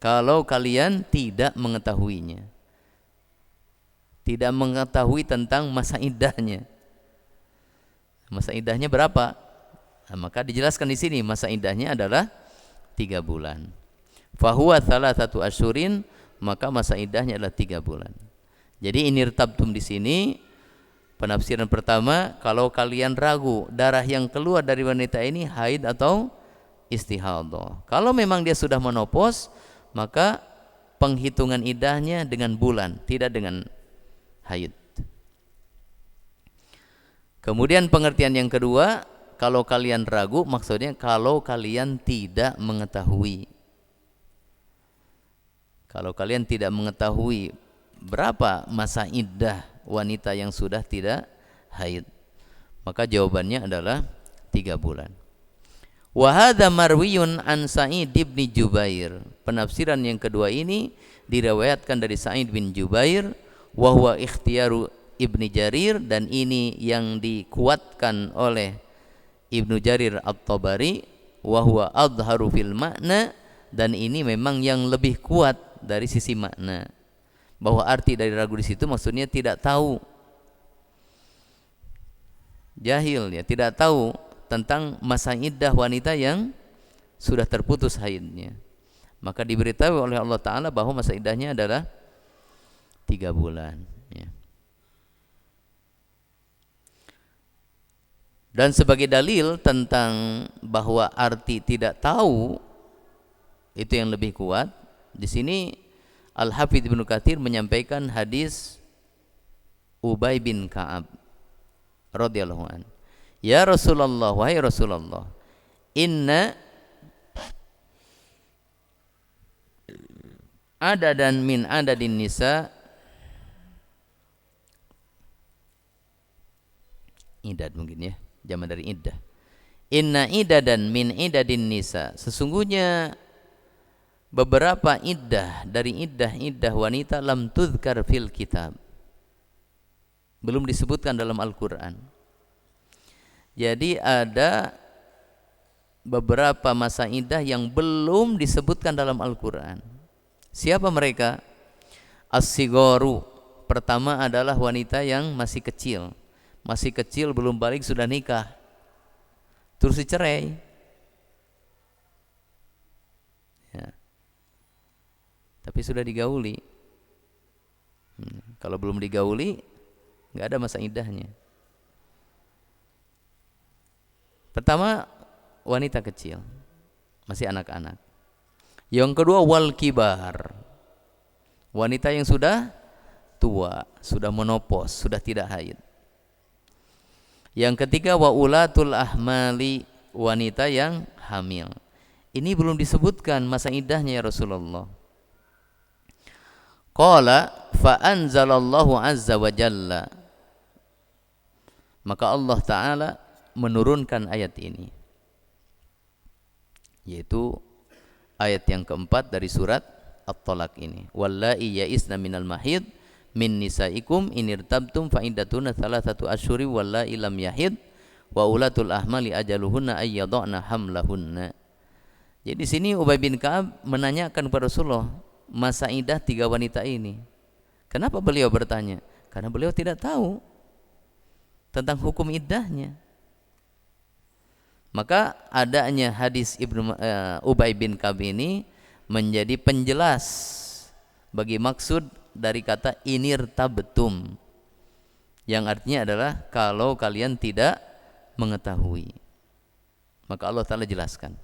kalau kalian tidak mengetahuinya, tidak mengetahui tentang masa iddahnya. Masa iddahnya berapa? Nah, maka dijelaskan di sini masa iddahnya adalah 3 bulan. Fahuwa thalathatu asyurin, maka masa iddahnya adalah 3 bulan. Jadi inirtabtum di sini penafsiran pertama, kalau kalian ragu darah yang keluar dari wanita ini haid atau istihadah. Kalau memang dia sudah menopause, maka penghitungan iddahnya dengan bulan, tidak dengan haid. Kemudian pengertian yang kedua, kalau kalian ragu, maksudnya kalau kalian tidak mengetahui. Kalau kalian tidak mengetahui berapa masa iddah wanita yang sudah tidak haid, maka jawabannya adalah 3 bulan. Wa hadza marwiyun an Sa'id bin Jubair. Penafsiran yang kedua ini diriwayatkan dari Sa'id bin Jubair, wa huwa ikhtiyaru Ibnu Jarir, dan ini yang dikuatkan oleh Ibnu Jarir At-Tabari, wa huwa adharu fil makna, dan ini memang yang lebih kuat dari sisi makna. Bahwa arti dari ragu di situ maksudnya tidak tahu, jahil, ya, tidak tahu tentang masa iddah wanita yang sudah terputus haidnya. Maka diberitahu oleh Allah Ta'ala bahwa masa iddahnya adalah 3 bulan, ya. Dan sebagai dalil tentang bahwa arti tidak tahu itu yang lebih kuat, di sini Al-Hafidz Ibnu Katsir menyampaikan hadis Ubay bin Ka'ab radhiyallahu an. Ya Rasulullah, wahai Rasulullah, inna adadan min adadin nisa, idad mungkin ya, zaman dari iddah. Inna idadan min idadin nisa, sesungguhnya beberapa iddah dari iddah wanita lam tuzkar fil kitab, belum disebutkan dalam Al-Quran. Jadi ada beberapa masa iddah yang belum disebutkan dalam Al-Quran. Siapa mereka? As-sigoru, pertama adalah wanita yang masih kecil. Masih kecil, belum balik, sudah nikah, terus dicerai, ya. Tapi sudah digauli. Kalau belum digauli, nggak ada masa iddahnya. Pertama, wanita kecil, masih anak-anak. Yang kedua, wal kibar, wanita yang sudah tua, sudah menopause, sudah tidak haid. Yang ketiga, wa ulatul ahmali, wanita yang hamil. Ini belum disebutkan masa iddahnya ya Rasulullah. Qala fa anzalallahu azza wa jalla, maka Allah Ta'ala menurunkan ayat ini, yaitu ayat yang keempat dari surat At-Talaq ini. Wallahi ya'isna minal mahid min nisaikum inirtabtum fa iddatuna thalathatu asyhuri wallahi lam yahid wa ulatul ahmali ajaluhunna ayyadna hamlahunna. Jadi sini Ubay bin Ka'ab menanyakan kepada Rasulullah masa iddah 3 wanita ini. Kenapa beliau bertanya? Karena beliau tidak tahu tentang hukum iddahnya. Maka adanya hadis Ubay bin Ka'ab ini menjadi penjelas bagi maksud dari kata inirtabtum, yang artinya adalah kalau kalian tidak mengetahui. Maka Allah Ta'ala jelaskan.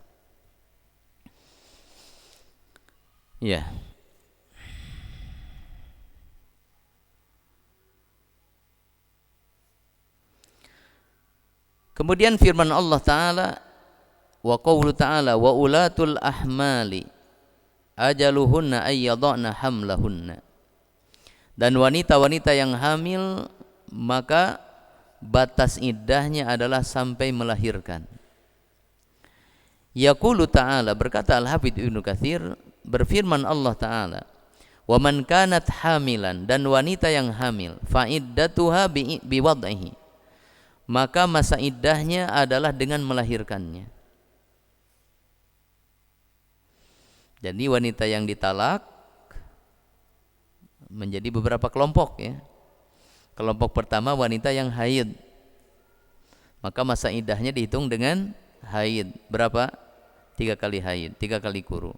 Ya. Kemudian firman Allah Ta'ala, wa qawlu ta'ala wa ulatul ahmali ajaluhunna ayyadna hamlahunna, dan wanita-wanita yang hamil maka batas iddahnya adalah sampai melahirkan. Yaqulu ta'ala, berkata Al-Hafidz Ibnu Katsir, berfirman Allah Ta'ala, Wa man kanat hamilan, dan wanita yang hamil, fa iddatuha biwad'ihi, maka masa iddahnya adalah dengan melahirkannya. Jadi wanita yang ditalak menjadi beberapa kelompok ya. Kelompok pertama wanita yang haid, maka masa iddahnya dihitung dengan haid. Berapa? 3 kali haid, 3 kali quru.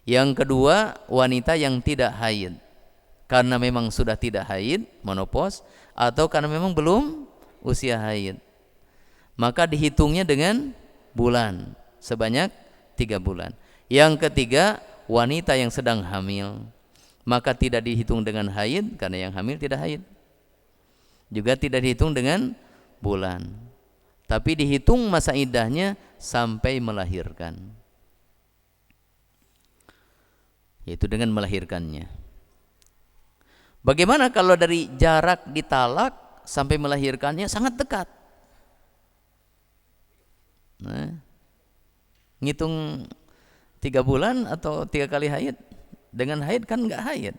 Yang kedua, wanita yang tidak haid, karena memang sudah tidak haid, menopause, atau karena memang belum usia haid, maka dihitungnya dengan bulan, sebanyak 3 bulan. Yang ketiga, wanita yang sedang hamil, maka tidak dihitung dengan haid, karena yang hamil tidak haid. Juga tidak dihitung dengan bulan, tapi dihitung masa iddahnya sampai melahirkan, yaitu dengan melahirkannya. Bagaimana kalau dari jarak ditalak sampai melahirkannya sangat dekat? Nah, ngitung 3 bulan atau 3 kali haid? Dengan haid kan enggak haid.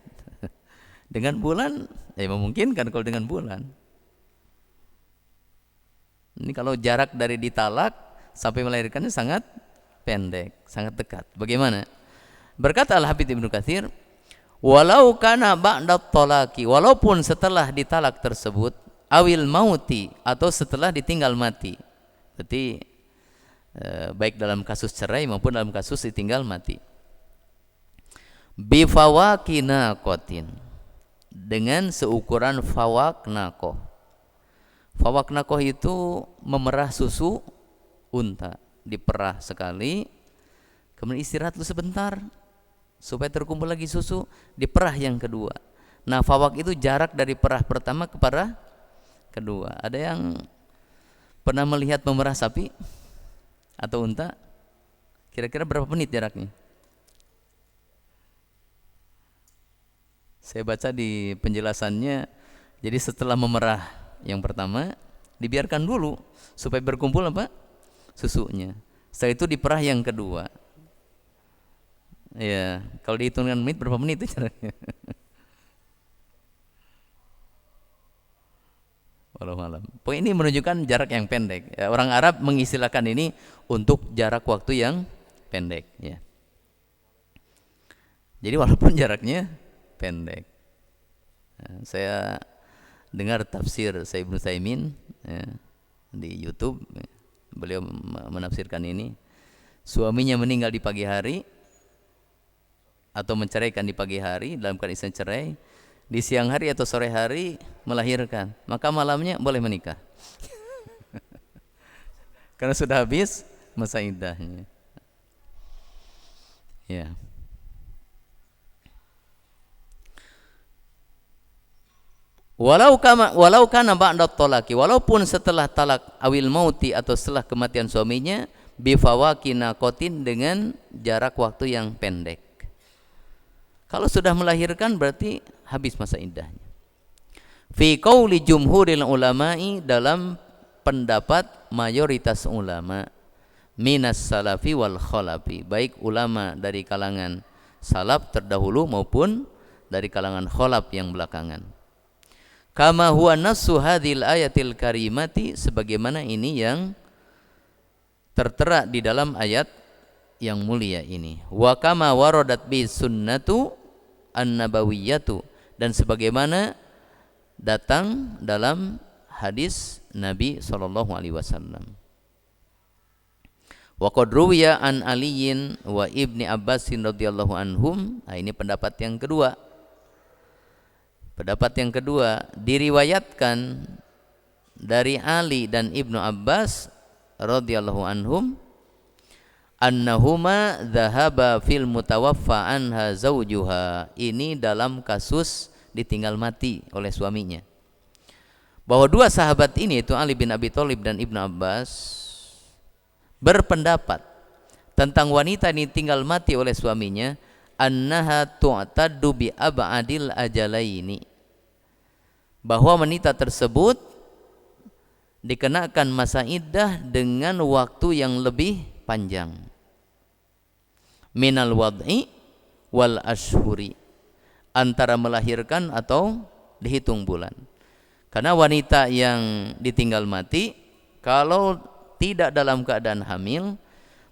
Dengan bulan, ya memungkinkan kalau dengan bulan. Ini kalau jarak dari ditalak sampai melahirkannya sangat pendek, sangat dekat. Bagaimana? Berkata Al-Hafidz Ibnu Katsir, walau kana ba'da talaqi, walaupun setelah ditalak tersebut, awil mauti, atau setelah ditinggal mati. Berarti baik dalam kasus cerai maupun dalam kasus ditinggal mati. Bi fawaqina qatin, dengan seukuran fawaq naqah. Fawaq naqah itu memerah susu unta, diperah sekali, kemudian istirahat dulu sebentar supaya terkumpul lagi susu, diperah yang kedua. Nah, fawaq itu jarak dari perah pertama ke perah kedua. Ada yang pernah melihat memerah sapi atau unta? Kira-kira berapa menit jaraknya? Saya baca di penjelasannya, jadi setelah memerah yang pertama, dibiarkan dulu supaya berkumpul apa? Susunya. Setelah itu diperah yang kedua. Ya, kalau dihitungkan menit, berapa menit itu jaraknya? Wallahu alam. Poin ini menunjukkan jarak yang pendek. Ya, orang Arab mengistilahkan ini untuk jarak waktu yang pendek. Ya. Jadi walaupun jaraknya pendek. Nah, saya dengar tafsir Syekh Ibnu Utsaimin ya, di YouTube. Ya. Beliau menafsirkan ini. Suaminya meninggal di pagi hari atau menceraikan di pagi hari dalam keadaan cerai, di siang hari atau sore hari melahirkan, maka malamnya boleh menikah. Karena sudah habis masa iddahnya. Ya. Walau kana ba'da talaqi, walaupun setelah talak awil mauti, atau setelah kematian suaminya, bi fawaqina qatin, dengan jarak waktu yang pendek. Kalau sudah melahirkan berarti habis masa iddahnya. Fi qauli jumhuril ulama'i, dalam pendapat mayoritas ulama, minas salafi wal khalafi, baik ulama dari kalangan salaf terdahulu maupun dari kalangan khalaf yang belakangan. Kama huwa nassu hadhil ayatil karimati, sebagaimana ini yang tertera di dalam ayat yang mulia ini. Wa kama waradat bi sunnatu an-nabawiyatu, dan sebagaimana datang dalam hadis Nabi sallallahu alaihi wasallam. Wa qad ruwiya an Aliyin wa Ibni Abbasin radhiyallahu anhum. Nah, ini pendapat yang kedua. Pendapat yang kedua, diriwayatkan dari Ali dan Ibnu Abbas radhiyallahu anhum, annahuma dhahaba fil mutawaffa anha zawjuha, ini dalam kasus ditinggal mati oleh suaminya. Bahwa dua sahabat ini, itu Ali bin Abi Thalib dan Ibnu Abbas, berpendapat tentang wanita ini tinggal mati oleh suaminya, annaha tu'taddu bi ab'adil ajalaini, bahwa wanita tersebut dikenakan masa iddah dengan waktu yang lebih panjang, minal wad'i wal ashhuri, antara melahirkan atau dihitung bulan. Karena wanita yang ditinggal mati kalau tidak dalam keadaan hamil,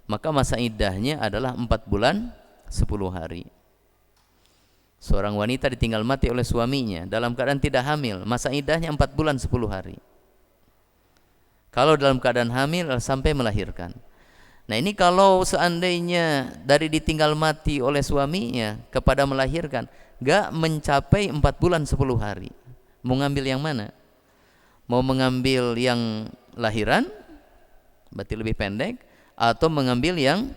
maka masa iddahnya adalah 4 bulan 10 hari. Seorang wanita ditinggal mati oleh suaminya dalam keadaan tidak hamil, masa iddahnya 4 bulan 10 hari. Kalau dalam keadaan hamil sampai melahirkan. Nah ini kalau seandainya dari ditinggal mati oleh suaminya kepada melahirkan, gak mencapai 4 bulan 10 hari. Mau ngambil yang mana? Mau mengambil yang lahiran, berarti lebih pendek, atau mengambil yang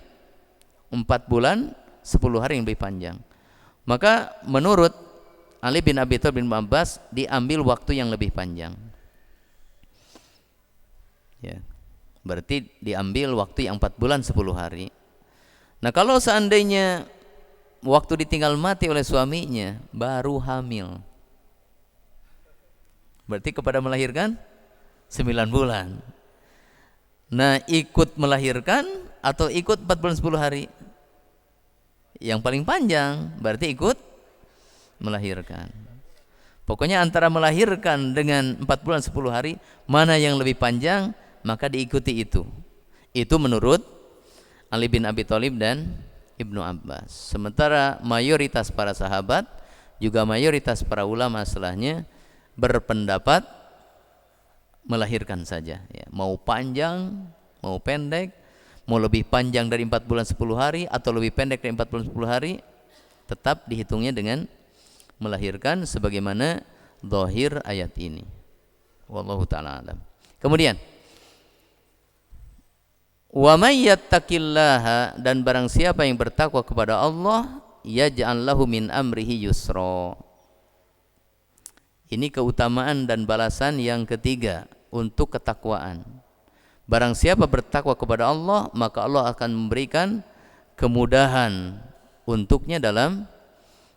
4 bulan 10 hari yang lebih panjang. Maka menurut Ali bin Abi Thalib bin Abbas diambil waktu yang lebih panjang. Ya. Berarti diambil waktu yang 4 bulan 10 hari. Nah kalau seandainya waktu ditinggal mati oleh suaminya baru hamil, berarti kepada melahirkan 9 bulan. Nah ikut melahirkan atau ikut 4 bulan 10 hari? Yang paling panjang berarti ikut melahirkan. Pokoknya antara melahirkan dengan 4 bulan 10 hari, mana yang lebih panjang, maka diikuti itu. Itu menurut Ali bin Abi Thalib dan Ibnu Abbas. Sementara mayoritas para sahabat, juga mayoritas para ulama setelahnya berpendapat melahirkan saja. Ya, mau panjang, mau pendek, mau lebih panjang dari 4 bulan 10 hari atau lebih pendek dari 4 bulan 10 hari, tetap dihitungnya dengan melahirkan sebagaimana zahir ayat ini. Wallahu ta'ala alam. Kemudian wa may yattaqillaha, dan barang siapa yang bertakwa kepada Allah, yaj'al lahu min amrihi yusra. Ini keutamaan dan balasan yang ketiga untuk ketakwaan. Barang siapa bertakwa kepada Allah, maka Allah akan memberikan kemudahan untuknya dalam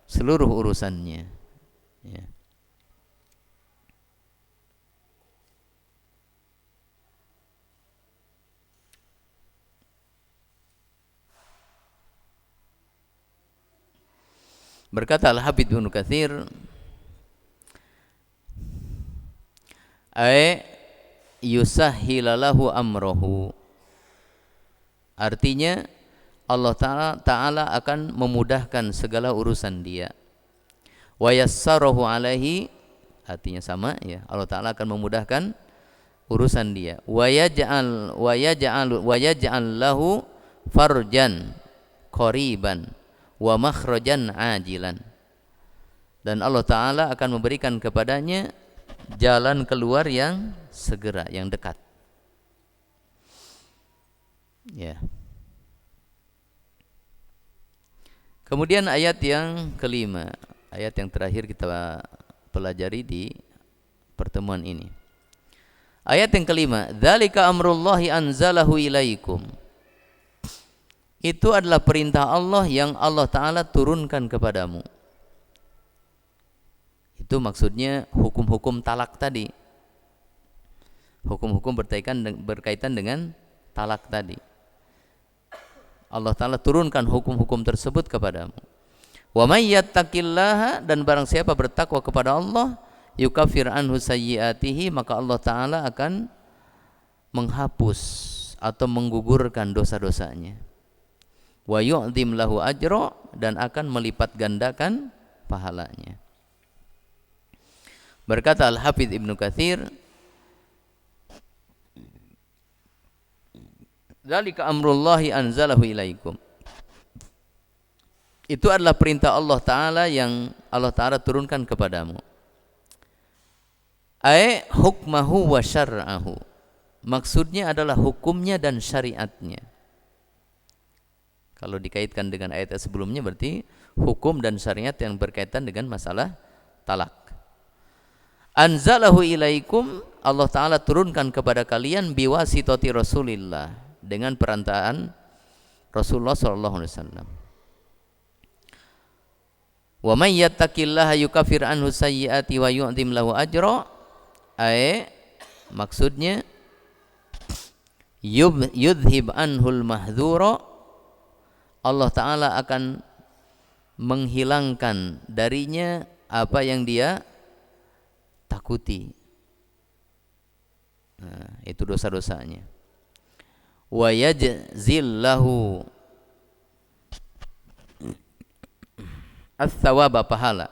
seluruh urusannya. Ya. Berkata Al-Hafidz Ibnu Katsir, ay yusahhilalahu amrohu, artinya Allah Ta'ala akan memudahkan segala urusan dia. Wa yassarahu alaihi, artinya sama ya, Allah Ta'ala akan memudahkan urusan dia. Wa yaj'al lahu farjan qariban wa makhrajan ajilan, dan Allah Ta'ala akan memberikan kepadanya jalan keluar yang segera, yang dekat. Ya. Kemudian ayat yang kelima, ayat yang terakhir kita pelajari di pertemuan ini. Ayat yang kelima, dzalika amrullahi anzalahu ilaikum. Itu adalah perintah Allah yang Allah Ta'ala turunkan kepadamu. Itu maksudnya hukum-hukum talak tadi. Hukum-hukum berkaitan dengan talak tadi. Allah Ta'ala turunkan hukum-hukum tersebut kepadamu. Wa may yattaqillaha, dan barang siapa bertakwa kepada Allah, yukaffir anhu sayyiatihi, maka Allah Ta'ala akan menghapus atau menggugurkan dosa-dosanya. Wa yu'dzim lahu ajra, dan akan melipat gandakan pahalanya. Berkata Al-Hafidz Ibnu Katsir, dzalika amrullahi anzalahu ilaikum. Itu adalah perintah Allah Ta'ala yang Allah Ta'ala turunkan kepadamu. Ai hukmahu wa syar'ahu, maksudnya adalah hukumnya dan syariatnya. Kalau dikaitkan dengan ayat sebelumnya berarti hukum dan syariat yang berkaitan dengan masalah talak. Anzalahu ilaikum, Allah Ta'ala turunkan kepada kalian biwasitati Rasulillah, dengan perantaraan Rasulullah SAW. Wa may yattaqillaha yukaffir anhu sayyiati wa yu'dzim lahu ajra, ay maksudnya yudhib anhul mahdzura, Allah Ta'ala akan menghilangkan darinya apa yang dia takuti. Nah, itu dosa-dosanya. Wa yajzillahu ats-tsawaba, pahala.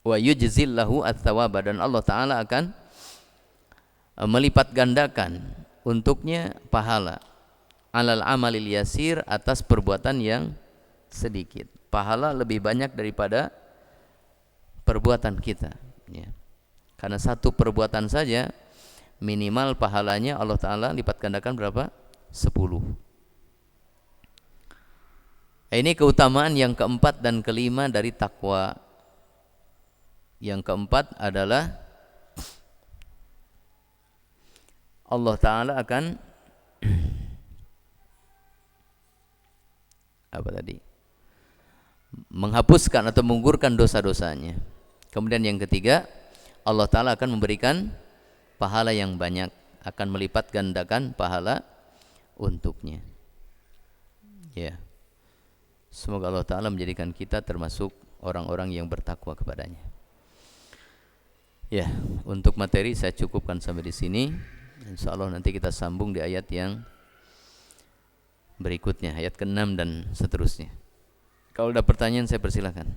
Wa yujzillahu ats-tsawaba, dan Allah Ta'ala akan melipat gandakan untuknya pahala. Alal amalil yasir, atas perbuatan yang sedikit. Pahala lebih banyak daripada perbuatan kita, ya. Karena satu perbuatan saja minimal pahalanya Allah Ta'ala lipat gandakan berapa? 10. Ini keutamaan yang keempat dan kelima dari takwa. Yang keempat adalah Allah Ta'ala akan apa tadi? Menghapuskan atau menggugurkan dosa-dosanya. Kemudian yang ketiga, Allah Ta'ala akan memberikan pahala yang banyak, akan melipat gandakan pahala untuknya. Ya. Semoga Allah Ta'ala menjadikan kita termasuk orang-orang yang bertakwa kepadanya. Ya, untuk materi saya cukupkan sampai di sini. Insyaallah nanti kita sambung di ayat yang berikutnya, ayat ke-6 dan seterusnya. Kalau ada pertanyaan saya persilakan.